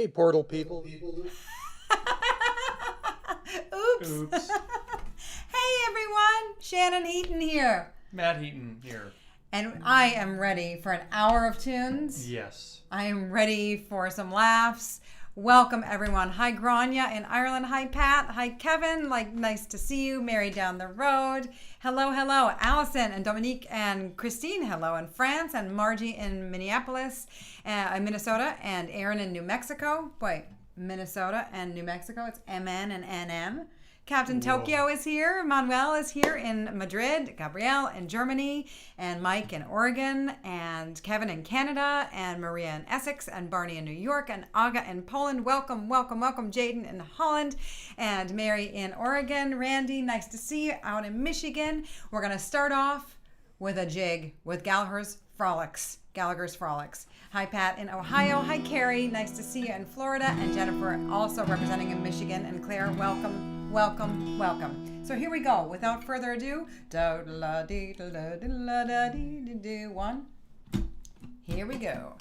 Hey, portal people. Oops. Hey everyone, Shannon Heaton here. Matt Heaton here. And I am ready for an hour of tunes. Yes. I am ready for some laughs. Welcome everyone. Hi Grania in Ireland. Hi Pat. Hi Kevin. Nice to see you. Mary down the road. Hello. Allison and Dominique and Christine. Hello in France. And Margie in Minneapolis, Minnesota. And Aaron in New Mexico. Boy, Minnesota and New Mexico. It's MN and NM. Captain Tokyo is here. Manuel is here in Madrid. Gabrielle in Germany. And Mike in Oregon. And Kevin in Canada. And Maria in Essex. And Barney in New York. And Aga in Poland. Welcome. Jaden in Holland. And Mary in Oregon. Randy, nice to see you out in Michigan. We're going to start off with a jig with Gallagher's Frolics. Hi, Pat in Ohio. Hi, Carrie. Nice to see you in Florida. And Jennifer also representing in Michigan. And Clare, welcome. So here we go. Without further ado, one. Here we go.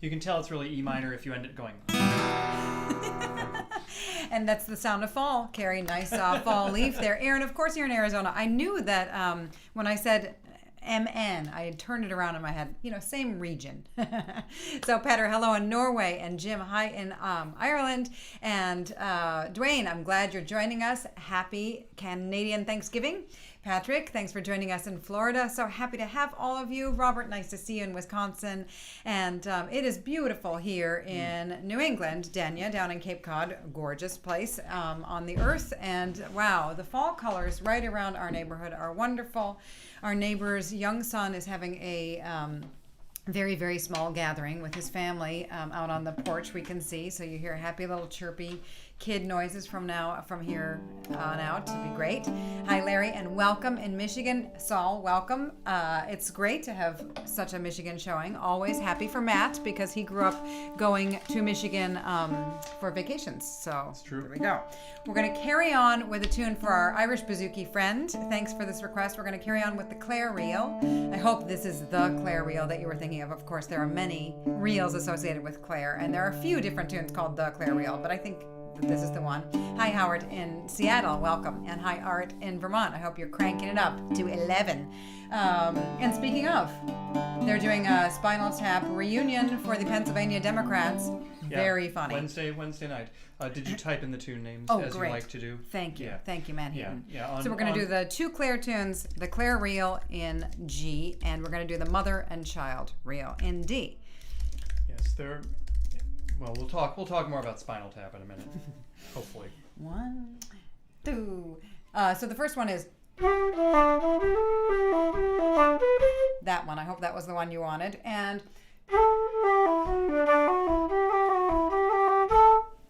You can tell it's really E minor if you end it going. And that's the sound of fall. Carrie, nice fall leaf there. Aaron, of course you're in Arizona. I knew that when I said MN, I had turned it around in my head. Same region. So Petter, hello in Norway. And Jim, hi in Ireland. And Dwayne, I'm glad you're joining us. Happy Canadian Thanksgiving. Patrick, thanks for joining us in Florida. So happy to have all of you. Robert, nice to see you in Wisconsin. And it is beautiful here in New England. Dania, down in Cape Cod, gorgeous place on the earth. And wow, the fall colors right around our neighborhood are wonderful. Our neighbor's young son is having a very, very small gathering with his family out on the porch, we can see. So you hear happy little chirpy kid noises from here on out. It'll be great. Hi, Larry, and welcome in Michigan. Saul, welcome. It's great to have such a Michigan showing. Always happy for Matt because he grew up going to Michigan for vacations. So That's true. There we go. We're going to carry on with a tune for our Irish bouzouki friend. Thanks for this request. We're going to carry on with the Clare reel. I hope this is the Clare reel that you were thinking of. Of course, there are many reels associated with Clare, and there are a few different tunes called the Clare reel, but I think that this is the one. Hi, Howard in Seattle. Welcome. And hi, Art in Vermont. I hope you're cranking it up to 11. And speaking of, they're doing a Spinal Tap reunion for the Pennsylvania Democrats. very funny. Wednesday night. Did you type in the tune names as great. you like to do? Thank you. Yeah. Thank you, Manhattan. Yeah. So we're going to do the 2 Clare tunes, the Clare reel in G, and we're going to do the mother and child reel in D. Yes, well, we'll talk more about Spinal Tap in a minute. Hopefully. 1, 2. So the first one is that one. I hope that was the one you wanted. And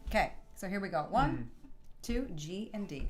okay, so here we go. 1, 2, G and D.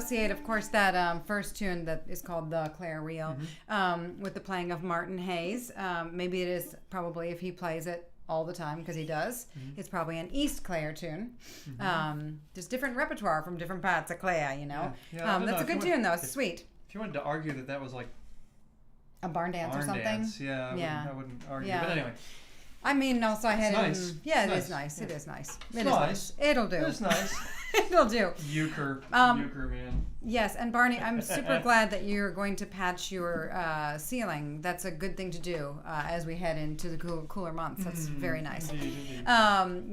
associate, of course, that first tune that is called the Clare Reel with the playing of Martin Hayes. Maybe it is probably, if he plays it all the time, because he does, it's probably an East Clare tune. There's different repertoire from different parts of Clare, you know. That's a good tune, though. It's sweet. If you wanted to argue that that was like a barn dance or something. Dance, I wouldn't argue. Yeah. But anyway. I mean, also I had nice. It is nice. It is nice. It is nice. nice. It'll do. It's nice. It'll do. Euchre, man. Yes, and Barney, I'm super glad that you're going to patch your ceiling. That's a good thing to do as we head into the cooler months. That's very nice. Indeed.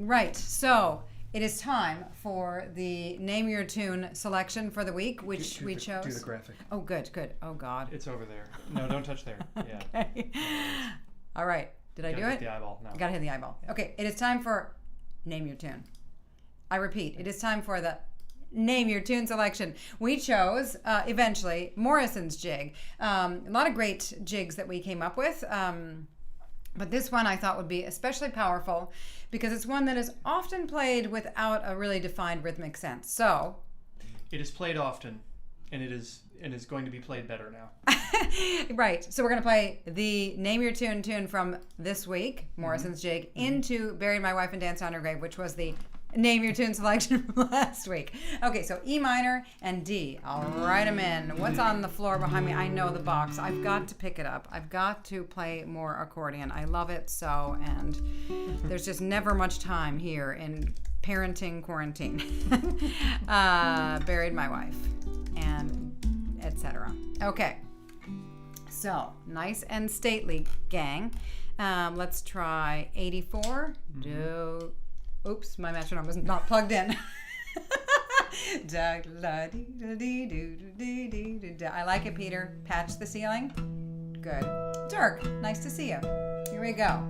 Right, so it is time for the Name Your Tune selection for the week, which we chose. Do the graphic. Oh, good. Oh, God. It's over there. No, don't touch there. Yeah. Okay. All right. Did I do it? Hit the eyeball. No. Gotta hit the eyeball. Okay, it is time for Name Your Tune. I repeat, it is time for the Name Your Tune selection. We chose, eventually, Morrison's jig. A lot of great jigs that we came up with. But this one I thought would be especially powerful because it's one that is often played without a really defined rhythmic sense. So it is played often, and it is going to be played better now. Right. So we're going to play the Name Your Tune tune from this week, Morrison's Jig, into Buried My Wife and Danced on Her Grave, which was the Name Your Tune selection from last week. Okay, so E minor and D. I'll write them in. What's on the floor behind me? I know the box. I've got to pick it up. I've got to play more accordion. I love it so, and there's just never much time here in parenting quarantine. Buried My Wife and etc. Okay. So, nice and stately, gang. Let's try 84. Oops, my metronome was not plugged in. I like it, Peter. Patch the ceiling. Good. Dirk, nice to see you. Here we go.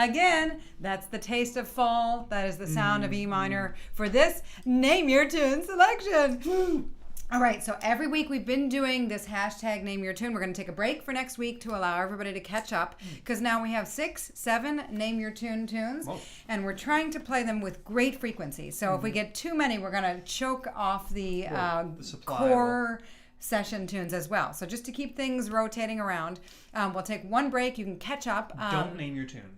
Again, that's the taste of fall. That is the sound of E minor for this Name Your Tune selection. All right, so every week we've been doing this hashtag Name Your Tune. We're going to take a break for next week to allow everybody to catch up because now we have 6, 7 Name Your Tune tunes, and we're trying to play them with great frequency. So if we get too many, we're going to choke off the core session tunes as well. So just to keep things rotating around, we'll take one break. You can catch up. Don't name your tune.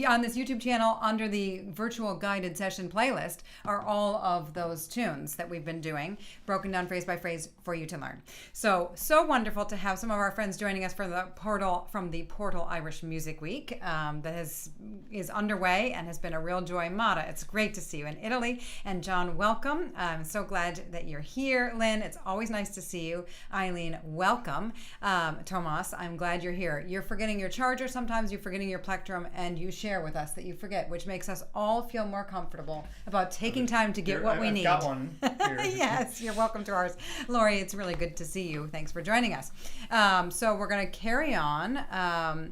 On this YouTube channel under the virtual guided session playlist are all of those tunes that we've been doing, broken down phrase by phrase for you to learn. So wonderful to have some of our friends joining us from the Portal Irish Music Week that is underway and has been a real joy. Mata, it's great to see you in Italy. And John, welcome. I'm so glad that you're here. Lynn, it's always nice to see you. Eileen, welcome. Tomas, I'm glad you're here. You're forgetting your charger. Sometimes you're forgetting your plectrum, and you share with us that you forget, which makes us all feel more comfortable about taking time to get what we need. I've got one here. Yes, you're welcome to ours. Lori, it's really good to see you. Thanks for joining us. So we're going to carry on.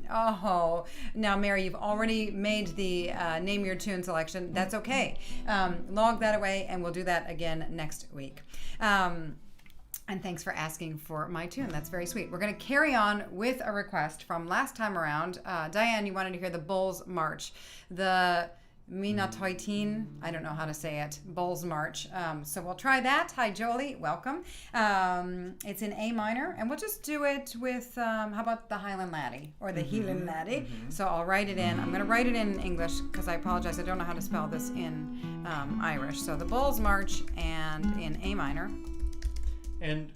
Now, Mary, you've already made the Name Your Tune selection. That's okay. Log that away, and we'll do that again next week. And thanks for asking for my tune. That's very sweet. We're going to carry on with a request from last time around. Diane, you wanted to hear the Bulls March. The Mhín Na Toitean, I don't know how to say it, Bulls March. So we'll try that. Hi, Jolie. Welcome. It's in A minor, and we'll just do it with, how about the Highland Laddie or the Highland Laddie? So I'll write it in. I'm going to write it in English because I apologize. I don't know how to spell this in Irish. So the Bulls March and in A minor. And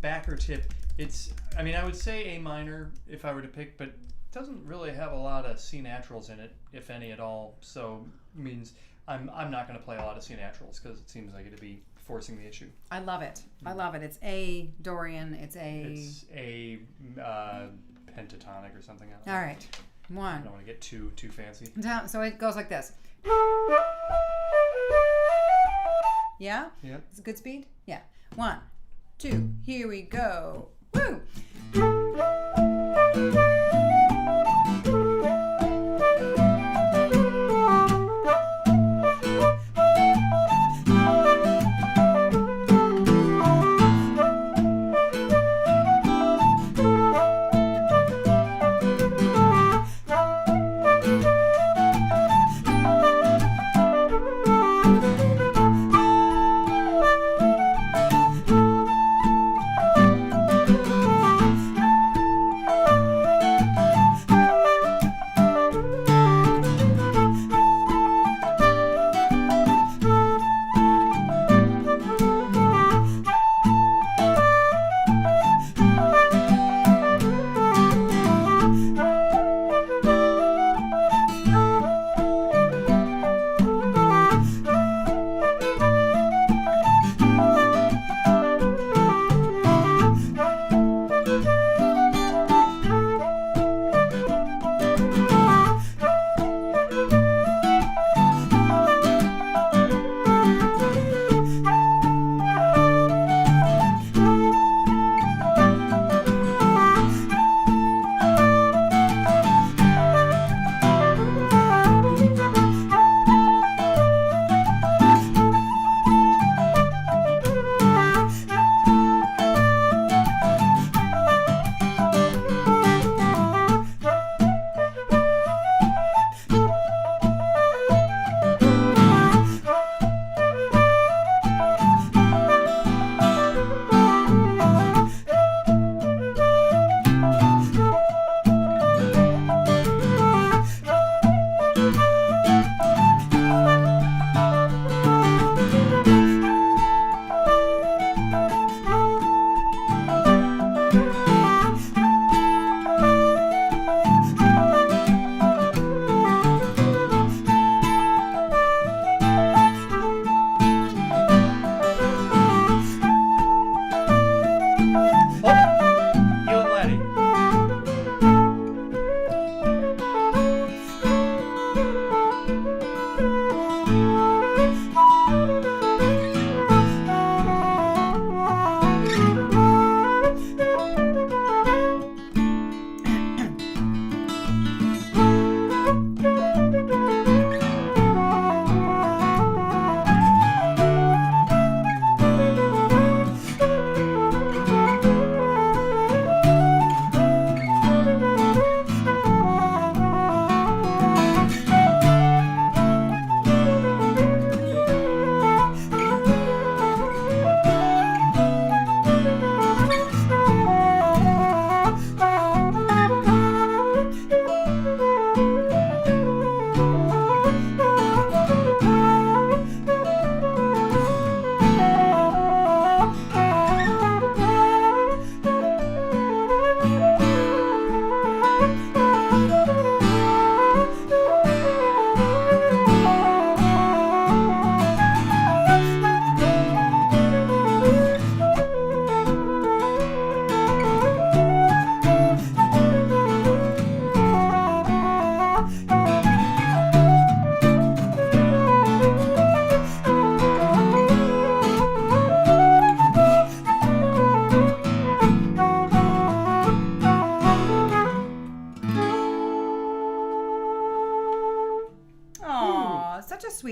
backer tip, I would say A minor if I were to pick, but it doesn't really have a lot of C naturals in it, if any at all. So means I'm not going to play a lot of C naturals because it seems like it'd be forcing the issue. I love it. I love it. It's A dorian. It's a pentatonic or something else. All right, one. I don't want to get too fancy. So it goes like this. Yeah? Yeah. It's a good speed? Yeah. 1, 2, here we go. Woo!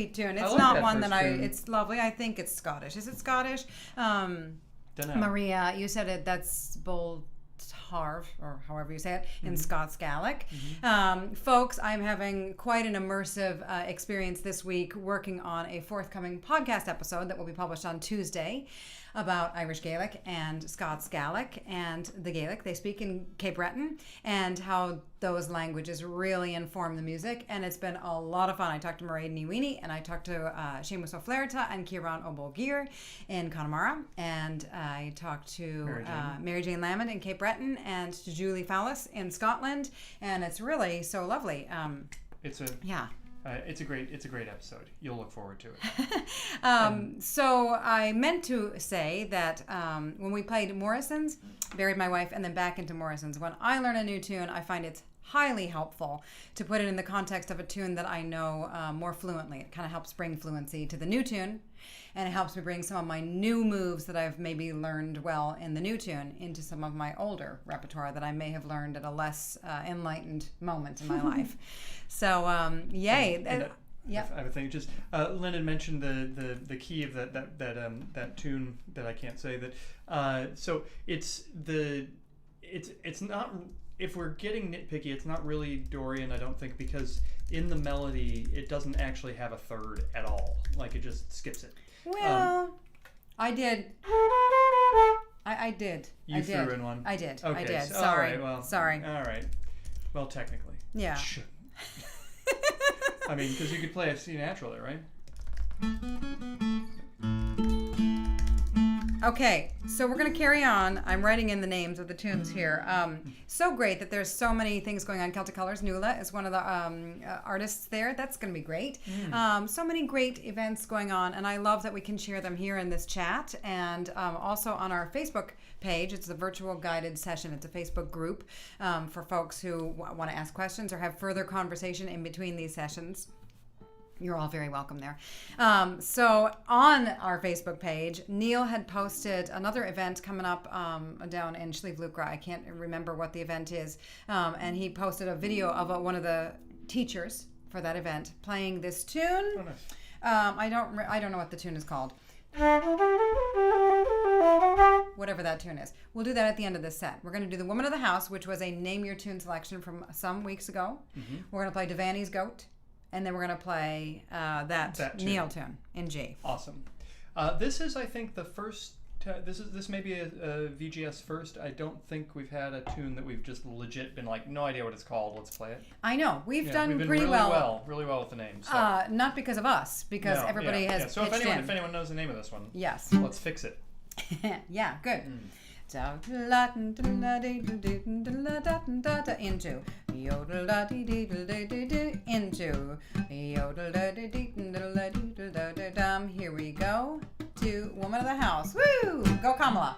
sweet tune. It's like not that one first that tune. it's lovely. I think it's Scottish. Is it Scottish? Dunno. Maria, you said it. That's bold. Harv, or however you say it, in Scots Gaelic. Folks, I'm having quite an immersive experience this week working on a forthcoming podcast episode that will be published on Tuesday about Irish Gaelic and Scots Gaelic and the Gaelic they speak in Cape Breton and how those languages really inform the music. And it's been a lot of fun. I talked to Maid Niwini and I talked to Seamus O'Flaherty and Kieran O'Bolgear in Connemara, and I talked to Mary Jane Lamond in Cape Breton and to Julie Fallis in Scotland, and it's really so lovely. It's a great episode. You'll look forward to it. So I meant to say that when we played Morrison's, Buried My Wife, and then back into Morrison's, when I learn a new tune, I find it's highly helpful to put it in the context of a tune that I know more fluently. It kind of helps bring fluency to the new tune, and it helps me bring some of my new moves that I've maybe learned well in the new tune into some of my older repertoire that I may have learned at a less enlightened moment in my life. So, yay. Yeah, I would think just Lynn had mentioned the key of that tune that I can't say that. So it's not. If we're getting nitpicky, it's not really Dorian, I don't think, because in the melody it doesn't actually have a third at all. Like it just skips it. Well, I did. I did. You threw in one. I did. Okay, I did. so, Sorry. All right, well, Sorry. All right. Well, technically. Yeah. I mean, because you could play a C natural there, right? Okay, so we're going to carry on. I'm writing in the names of the tunes here. So great that there's so many things going on. Celtic Colors, Nuala is one of the artists there. That's going to be great. So many great events going on, and I love that we can share them here in this chat and also on our Facebook page. It's a virtual guided session. It's a Facebook group for folks who want to ask questions or have further conversation in between these sessions. You're all very welcome there. So on our Facebook page, Neil had posted another event coming up down in Sligo. I can't remember what the event is. And he posted a video of one of the teachers for that event playing this tune. Oh, nice. I don't know what the tune is called. Whatever that tune is. We'll do that at the end of this set. We're going to do the Woman of the House, which was a Name Your Tune selection from some weeks ago. We're going to play Devanney's Goat. And then we're going to play that Neil tune in G. Awesome. This is, I think, the first. This may be a VGS first. I don't think we've had a tune that we've just legit been like, no idea what it's called. Let's play it. I know we've done been pretty really well with the names. So. Not because of us, because everybody has. Yeah. So pitched if anyone knows the name of this one, yes, let's fix it. Yeah, good. Into yodel da dee dee dee dee dee into yodel da dee dee dee dum. Here we go to Woman of the House. Woo! Go Kamala.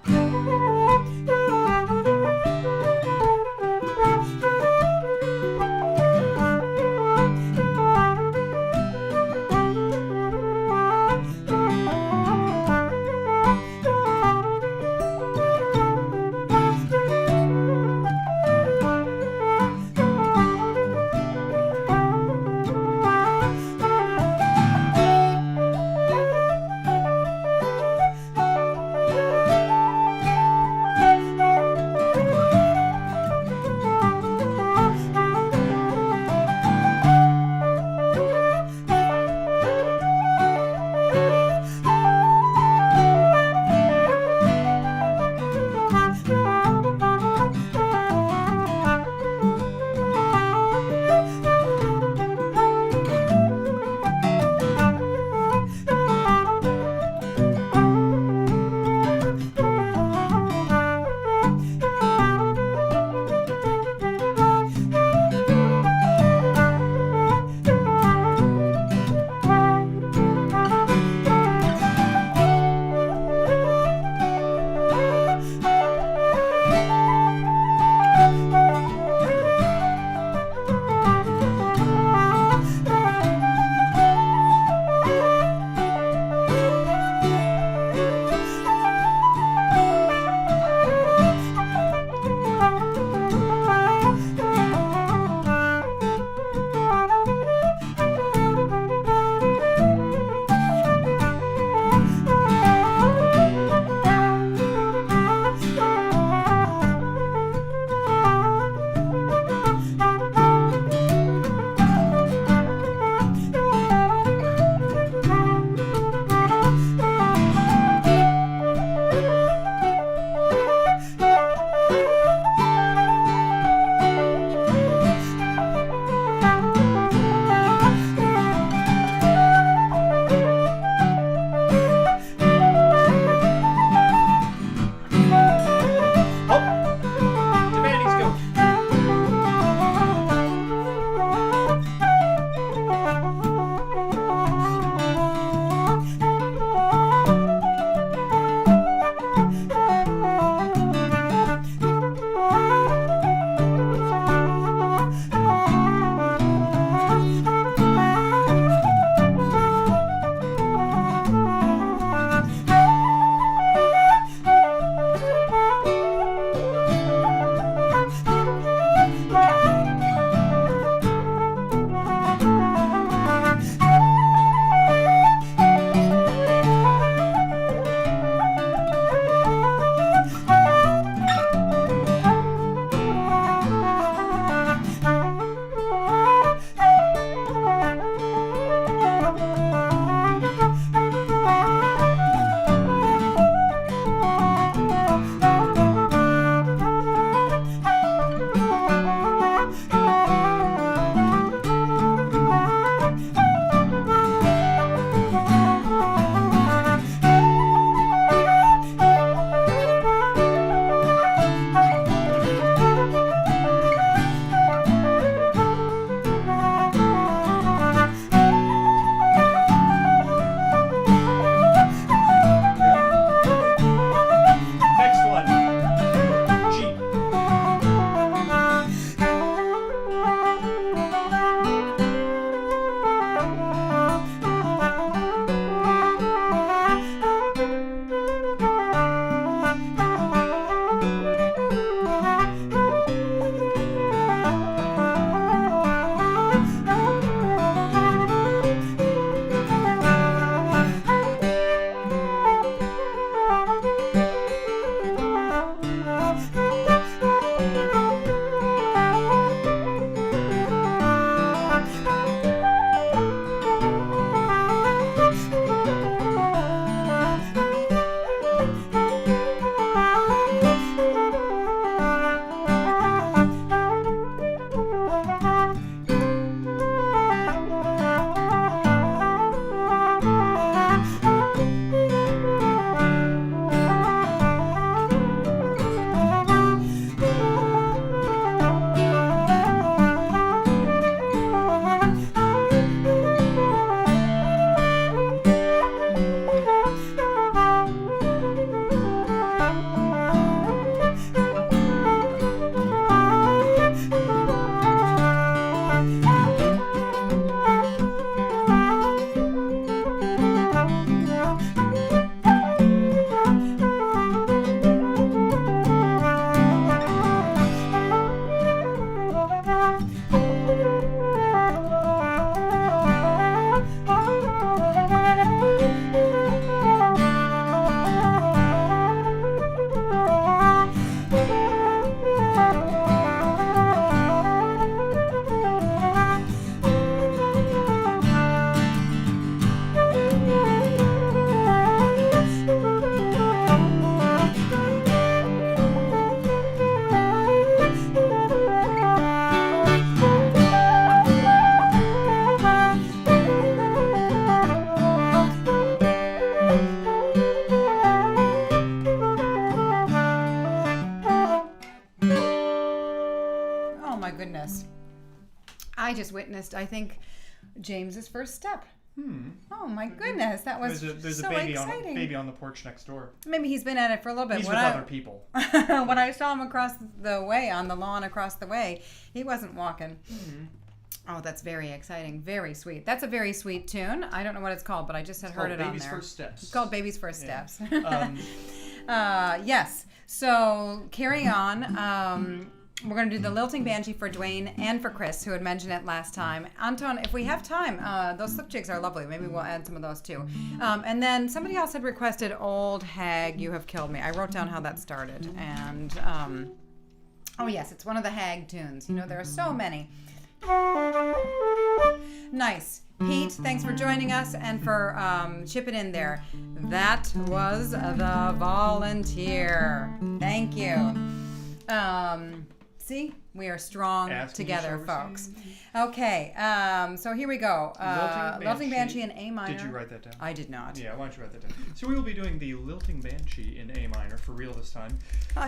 this. I just witnessed, I think, James's first step. Oh my goodness, that was there's so a baby exciting. baby on the porch next door. Maybe he's been at it for a little bit. He's with other people. When I saw him across the way, on the lawn across the way, he wasn't walking. Oh, that's very exciting. Very sweet. That's a very sweet tune. I don't know what it's called, but I just had heard it on there. Baby's First Steps. It's called Baby's First Steps. Yeah. Yes. So carrying on. We're going to do the Lilting Banshee for Dwayne and for Chris, who had mentioned it last time. Anton, if we have time, those slip jigs are lovely. Maybe we'll add some of those too. And then somebody else had requested Old Hag, You Have Killed Me. I wrote down how that started. And, oh yes, it's one of the Hag tunes. You know, there are so many. Nice. Pete, thanks for joining us and for chipping in there. That was the volunteer. Thank you. See, we are strong together, folks. Okay, so here we go. Lilting Banshee in A minor. Did you write that down? I did not. Yeah, why don't you write that down? So we will be doing the Lilting Banshee in A minor for real this time.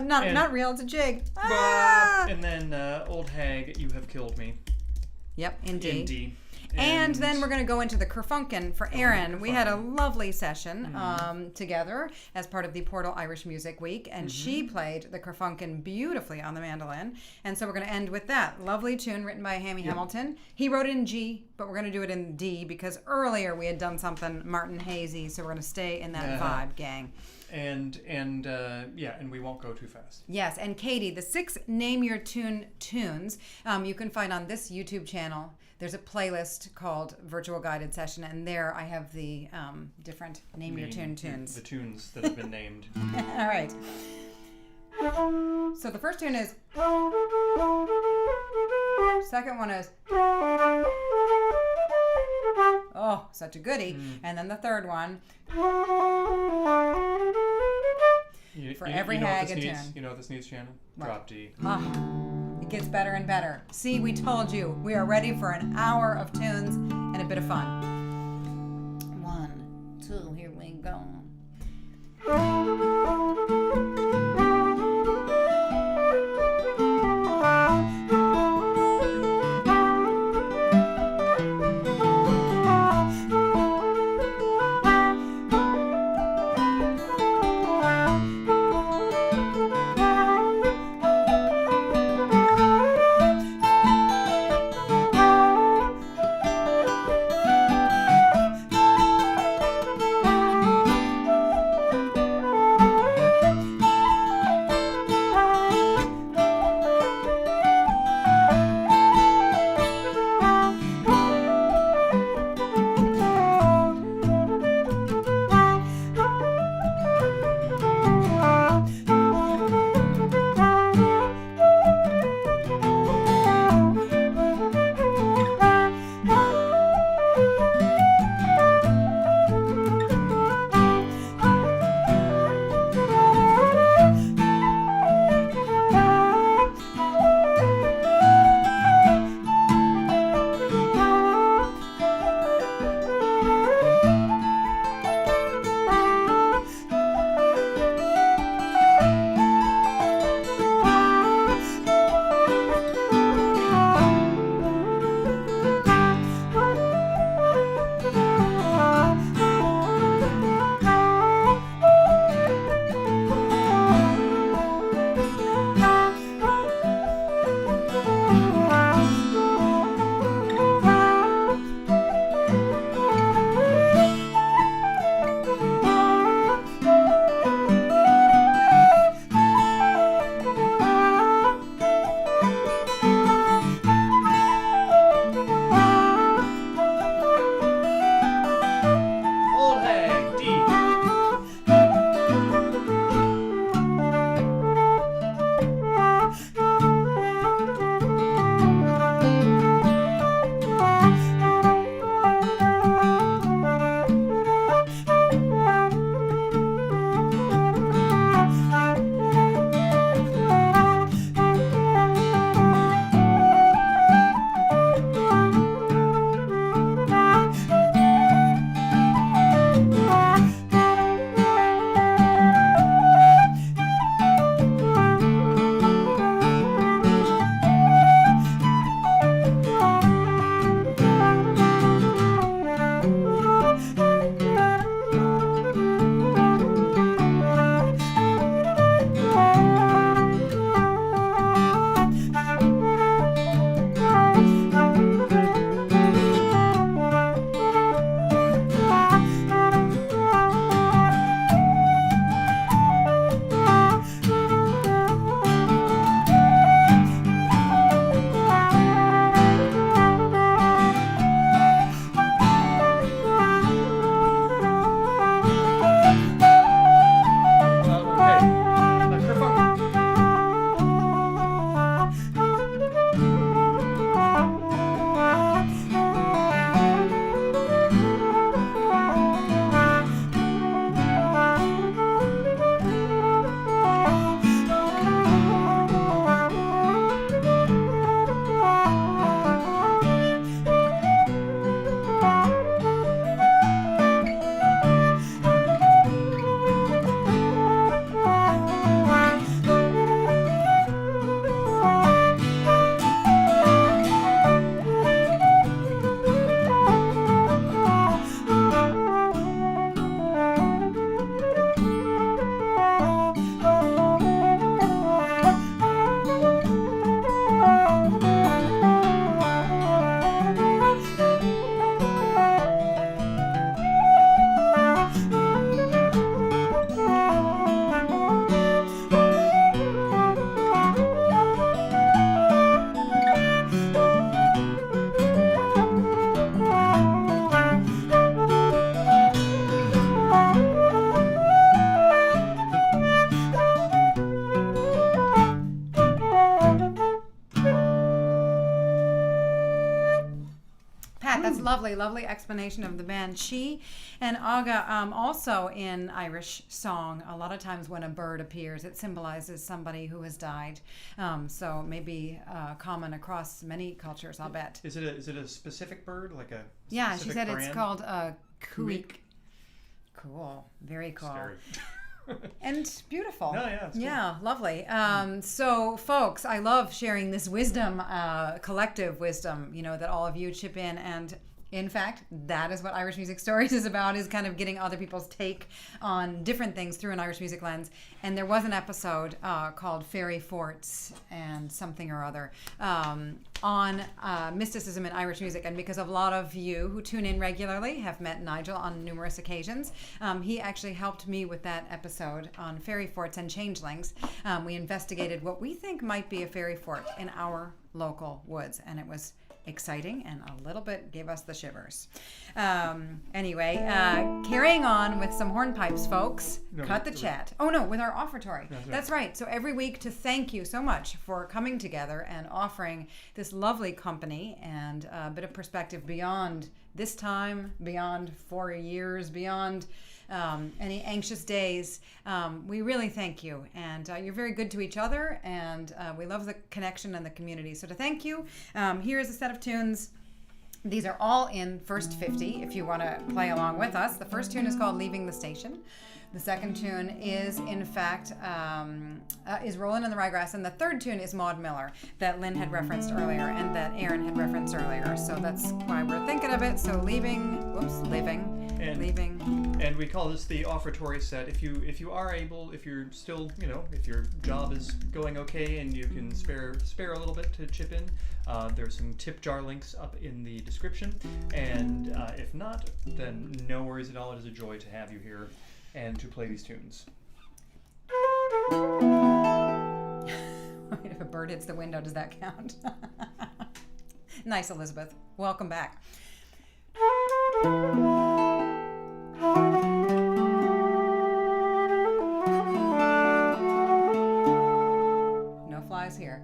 Not real, it's a jig. And then Old Hag, You Have Killed Me. Yep, in D. In D. And then we're going to go into the Kerfunken for Aaron. We had a lovely session together as part of the Portal Irish Music Week, and she played the Kerfunken beautifully on the mandolin. And so we're going to end with that lovely tune written by Hammy Hamilton. He wrote it in G, but we're going to do it in D because earlier we had done something Martin Hazy, so we're going to stay in that vibe, gang. And we won't go too fast. Yes, and Katie, the 6 Name Your Tune tunes you can find on this YouTube channel. There's a playlist called Virtual Guided Session, and there I have the different Name Your Tune tunes. The tunes that have been named. All right. So the first tune is. Second one is. Oh, such a goodie. And then the third one. For every hag a tune. You know what this needs, Shannon? What? Drop D. It gets better and better. See, we told you. We are ready for an hour of tunes and a bit of fun. 1, 2, here we go. That's lovely, lovely explanation of the banshee. And Aga, also in Irish song, a lot of times when a bird appears, it symbolizes somebody who has died. So maybe common across many cultures, I'll bet. Is it a specific bird, like a Yeah, she specific said brand? it's called a Cuic. Cool, very cool. Scary. And beautiful. No, yeah, it's yeah, lovely. So, folks, I love sharing this wisdom, collective wisdom, that all of you chip in. And in fact, that is what Irish Music Stories is about, is kind of getting other people's take on different things through an Irish music lens. And there was an episode called Fairy Forts and something or other on mysticism in Irish music. And because a lot of you who tune in regularly have met Nigel on numerous occasions, he actually helped me with that episode on fairy forts and changelings. We investigated what we think might be a fairy fort in our local woods, and it was exciting and a little bit gave us the shivers. Anyway, carrying on with some hornpipes, folks. Cut the chat. Oh no, with our offertory. That's right. So every week, to thank you so much for coming together and offering this lovely company and a bit of perspective beyond this time, beyond 4 years, beyond any anxious days. We really thank you, and you're very good to each other, and we love the connection and the community. So to thank you, here is a set of tunes. These are all in first 50 if you want to play along with us. The first tune is called Leaving the Station. The second tune is, in fact, is Rollin' in the Ryegrass. And the third tune is Maud Miller that Lynn had referenced earlier and that Aaron had referenced earlier. So that's why we're thinking of it. So leaving. And we call this the offertory set. If you are able, if you're still, if your job is going okay and you can spare a little bit to chip in, there's some tip jar links up in the description. And if not, then no worries at all. It is a joy to have you here and to play these tunes. If a bird hits the window, does that count? Nice, Elizabeth. Welcome back. No flies here.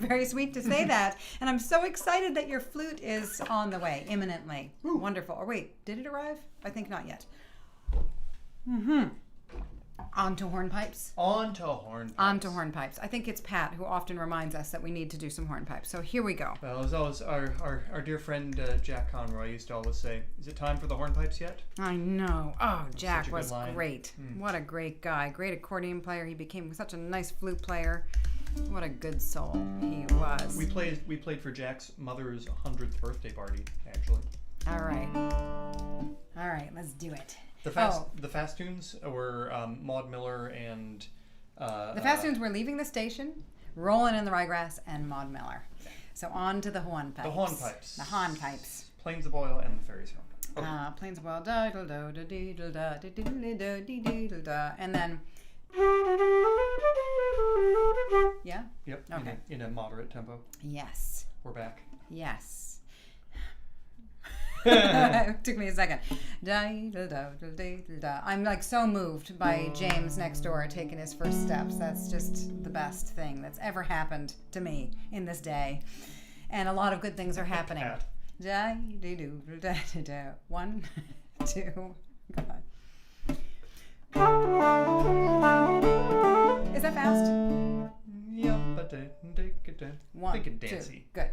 very sweet to say that. And I'm so excited that your flute is on the way imminently. Ooh. Wonderful. Or wait, did it arrive? I think not yet. On to hornpipes. On to hornpipes. On to hornpipes. I think it's Pat who often reminds us that we need to do some hornpipes. So here we go. Well, as always, our dear friend Jack Conroy used to always say, "Is it time for the hornpipes yet?" I know. Oh, Jack such a good was line. great. What a great guy. Great accordion player. He became such a nice flute player. What a good soul he was. We played for Jack's mother's 100th birthday party, actually. All right. All right, let's do it. The fast tunes were Maud Miller and The fast tunes were Leaving the Station, Rolling in the Ryegrass, and Maud Miller. So on to the hornpipes. The hornpipes. The hornpipes. Plains of Boyle and the Fairies. Okay. Plains of Boyle, da da da da da da da da da, and then. Yeah. Yep. Okay. In a moderate tempo. Yes. We're back. Yes. It took me a second. I'm like so moved by James next door taking his first steps. That's just the best thing that's ever happened to me in this day. And a lot of good things are happening. One, two, God. Is that fast? Yep. One, Think it two, dancey. good.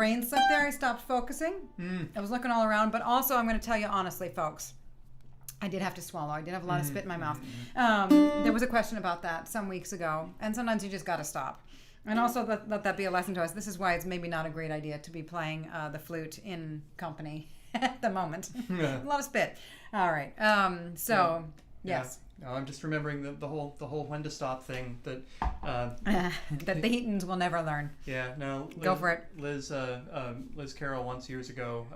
brain slip there. I stopped focusing. I was looking all around, but also I'm going to tell you honestly, folks, I did have to swallow. I did have a lot of spit in my mouth. There was a question about that some weeks ago, and sometimes you just got to stop. And also let that be a lesson to us. This is why it's maybe not a great idea to be playing the flute in company at the moment. A lot of spit. All right. Yes. No, I'm just remembering the whole when to stop thing that that the Heatons will never learn. Yeah, no. Go for it. Liz Carroll once years ago,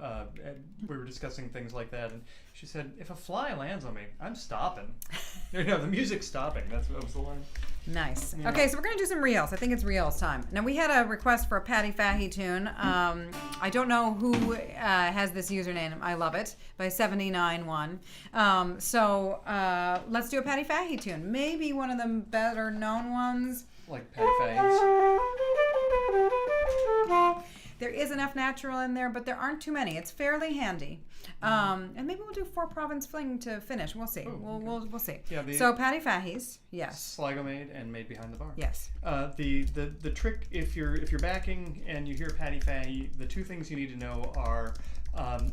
we were discussing things like that, and she said, "If a fly lands on me, I'm stopping." The music's stopping. That was the line. Nice. Yeah. Okay, so we're going to do some reels. I think it's reels time. Now, we had a request for a Paddy Fahey tune. I don't know who has this username. I love it. By 791. So let's do a Paddy Fahey tune. Maybe one of the better known ones. Like Paddy Fahey's. There is enough natural in there, but there aren't too many. It's fairly handy. And maybe we'll do 4 province fling to finish. We'll see. We'll see. Yeah, so Paddy Fahey's, yes. Sligo Maid and Maid Behind the Bar. Yes. The trick, if you're backing and you hear Paddy Fahey, the 2 things you need to know are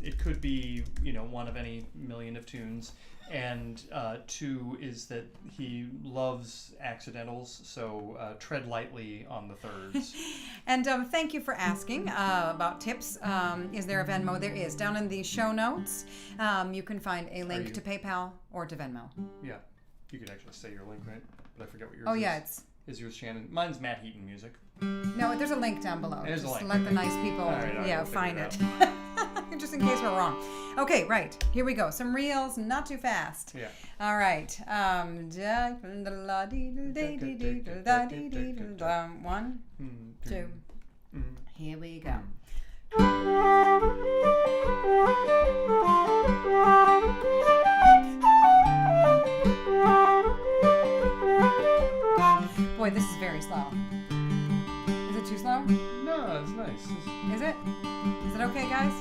it could be one of any million of tunes, and 2 is that he loves accidentals, so tread lightly on the thirds. And thank you for asking about tips. Is there a Venmo? There is. Down in the show notes, you can find a link to PayPal or to Venmo. Yeah, you could actually say your link, right? But I forget what yours is. Oh yeah, Is yours Shannon? Mine's Matt Heaton Music. No, there's a link down below. There's Just a link. let the nice people We'll find figure it. Just in case we're wrong. Okay, right. Here we go. Some reels, not too fast. Yeah. All right. 1, 2. Here we go. Boy, this is very slow. Is it too slow? No, it's nice. Is it? Is it okay, guys?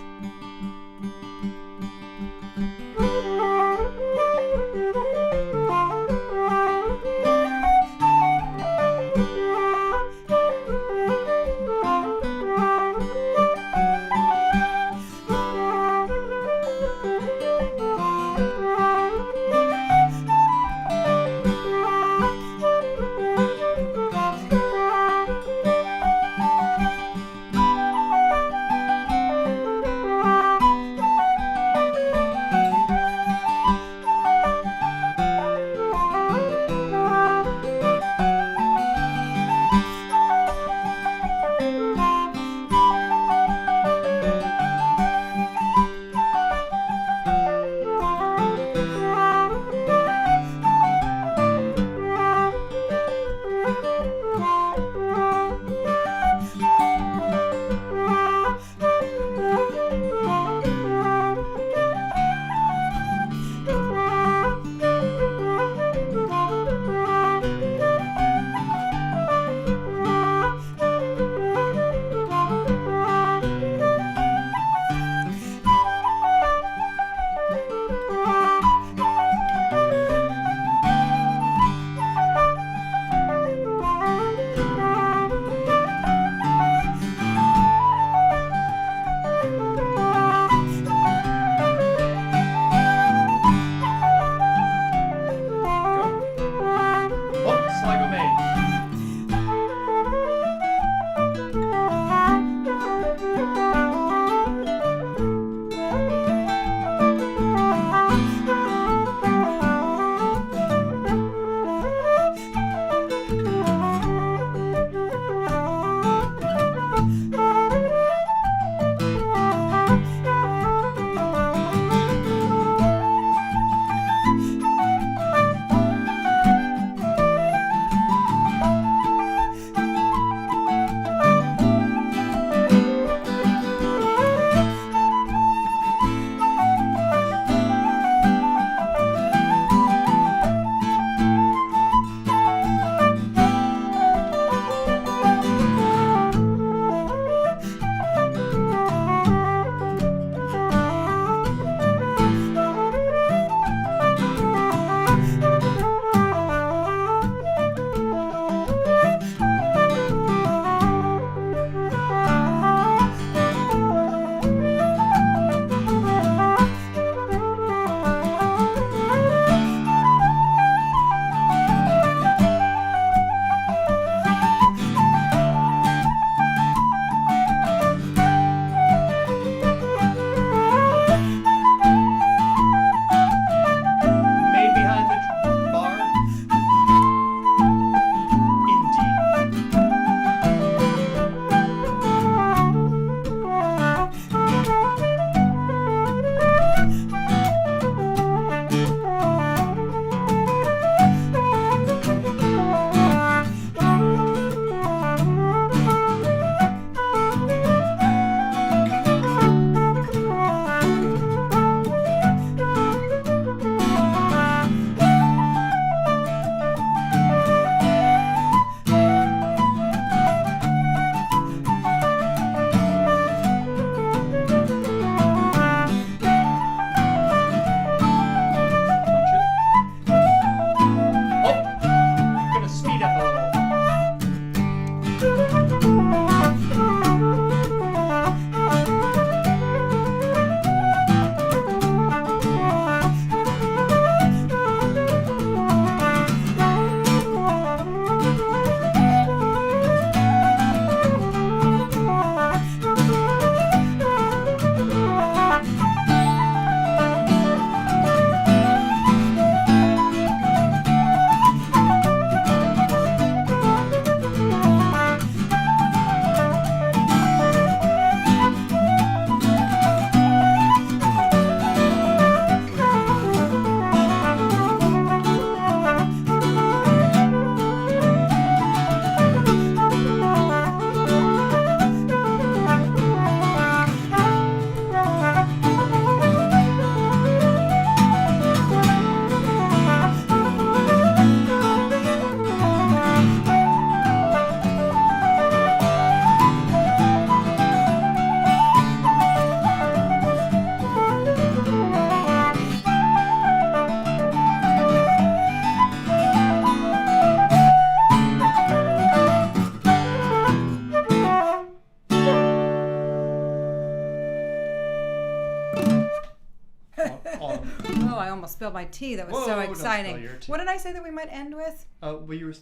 almost spilled my tea. That was Whoa, so don't exciting. spill your tea. What did I say that we might end with? Well, you were.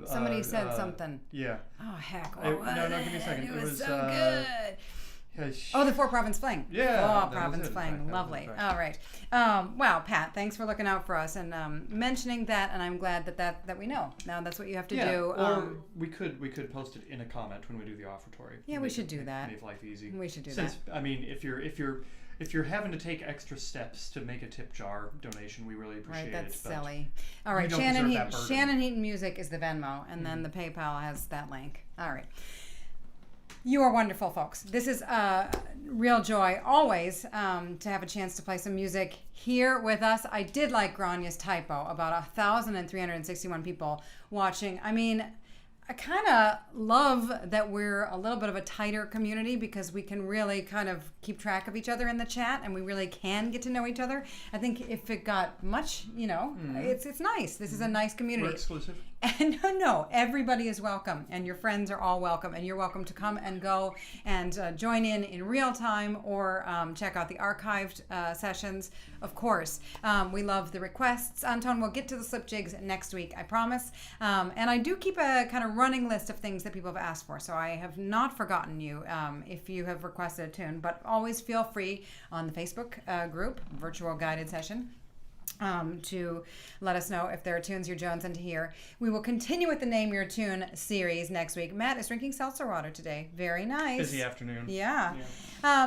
Somebody said something. Yeah. Oh, heck. No, give me a second. It was so good. Oh, the 4 province fling. Yeah. 4 province fling. Lovely. Right. All right. Wow, Pat, thanks for looking out for us and mentioning that. And I'm glad that we know. Now that's what you have to do. Or we could post it in a comment when we do the offertory. Yeah, we should do that. Make life easy. We should do Since, that. I mean, if you're having to take extra steps to make a tip jar donation, we really appreciate Right, that's it. But silly. All right, don't Shannon deserve that burden. Shannon Heaton Music is the Venmo, and then the PayPal has that link. All right. You are wonderful, folks. This is a real joy always to have a chance to play some music here with us. I did like Granya's typo about 1,361 people watching. I mean, I kind of love that we're a little bit of a tighter community because we can really kind of keep track of each other in the chat and we really can get to know each other. I think if it got much, it's nice. This is a nice community. We're exclusive. And no, everybody is welcome, and your friends are all welcome, and you're welcome to come and go and join in real time or check out the archived sessions, of course. We love the requests. Anton, we'll get to the slip jigs next week, I promise. And I do keep a kind of running list of things that people have asked for, so I have not forgotten you if you have requested a tune, but always feel free on the Facebook group, Virtual Guided Session, to let us know if there are tunes you're jonesing to hear. We will continue with the Name Your Tune series next week. Matt is drinking seltzer water today. Very nice. Busy afternoon. Yeah.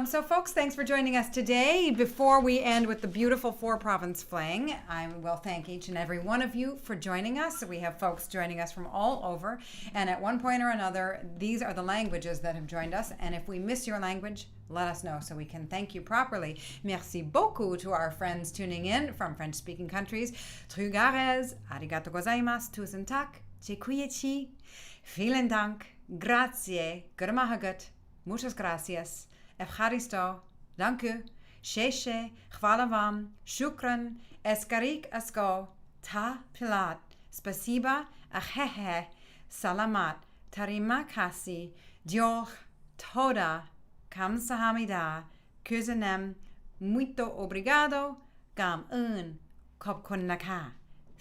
So folks, thanks for joining us today. Before we end with the beautiful 4 province fling, I will thank each and every one of you for joining us. We have folks joining us from all over, and at one point or another, these are the languages that have joined us, and if we miss your language, let us know so we can thank you properly. Merci beaucoup to our friends tuning in from French-speaking countries. Trugares, arigato gozaimasu, tusen tak, dziękuję. Vielen Dank, grazie, gurmahagut, muchas gracias, evcharisto, danku, sheshe, chwala vam, shukran, eskarik asko, ta pilat, spasiba, ahehe, salamat, tarima kasi, dioch, toda, kamsahamida, kuzanem, muito obrigado, gam un, kopkunaka.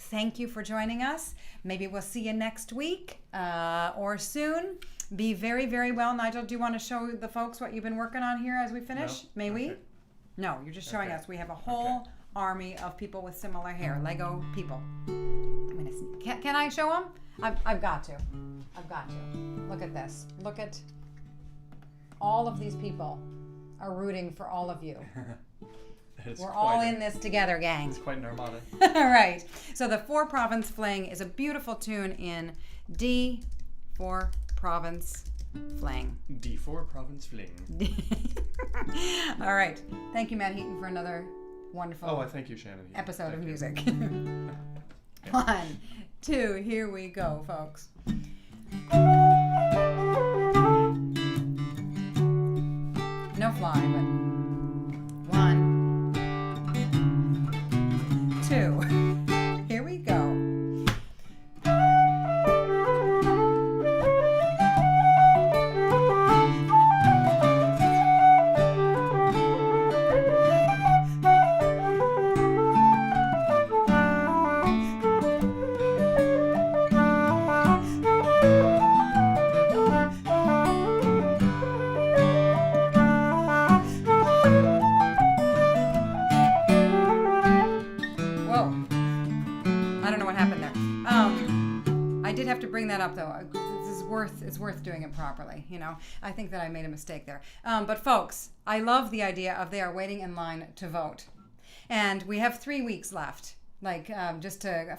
Thank you for joining us. Maybe we'll see you next week or soon. Be very, very well. Nigel, do you want to show the folks what you've been working on here as we finish? No. May we? Okay. No, you're just showing Okay. us. We have a whole army of people with similar hair, Lego people. Can I show them? I've got to. I've got to. Look at this. Look at all of these people are rooting for all of you. We're all in this together, gang. It's quite an armada. All right. So the 4 province fling is a beautiful tune in D, 4 province fling. D4 province fling. All right. Thank you, Matt Heaton, for another wonderful Oh, I thank you, Shannon. Yeah, episode thank of you. music. Yeah. 1, 2, here we go, folks. No fly, but 1, 2. Here we go. Bring that up though. It's worth doing it properly. I think that I made a mistake there. But folks, I love the idea of they are waiting in line to vote, and we have 3 weeks left. I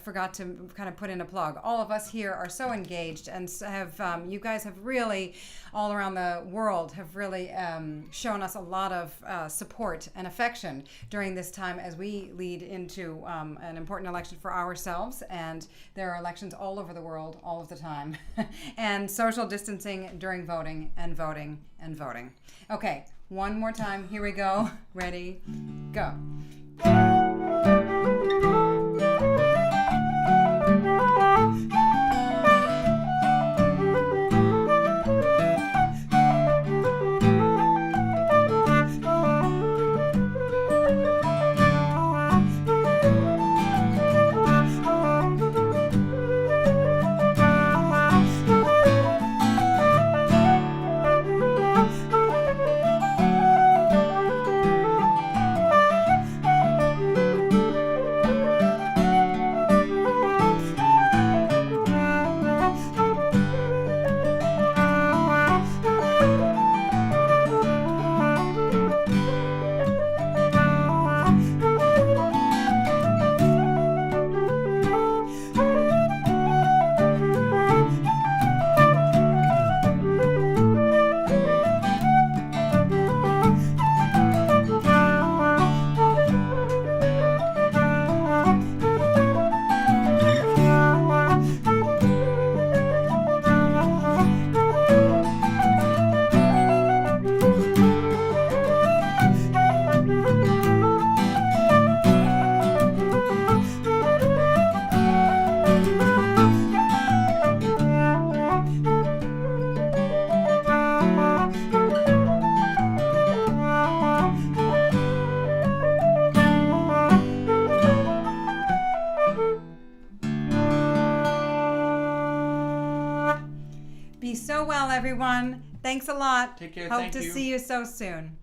forgot to kind of put in a plug. All of us here are so engaged and have, you guys have really, all around the world, have really shown us a lot of support and affection during this time as we lead into an important election for ourselves. And there are elections all over the world, all of the time. And social distancing during voting and voting and voting. Okay, one more time. Here we go. Ready, go. everyone. Thanks a lot. Take care. Hope Thank to you. see you so soon.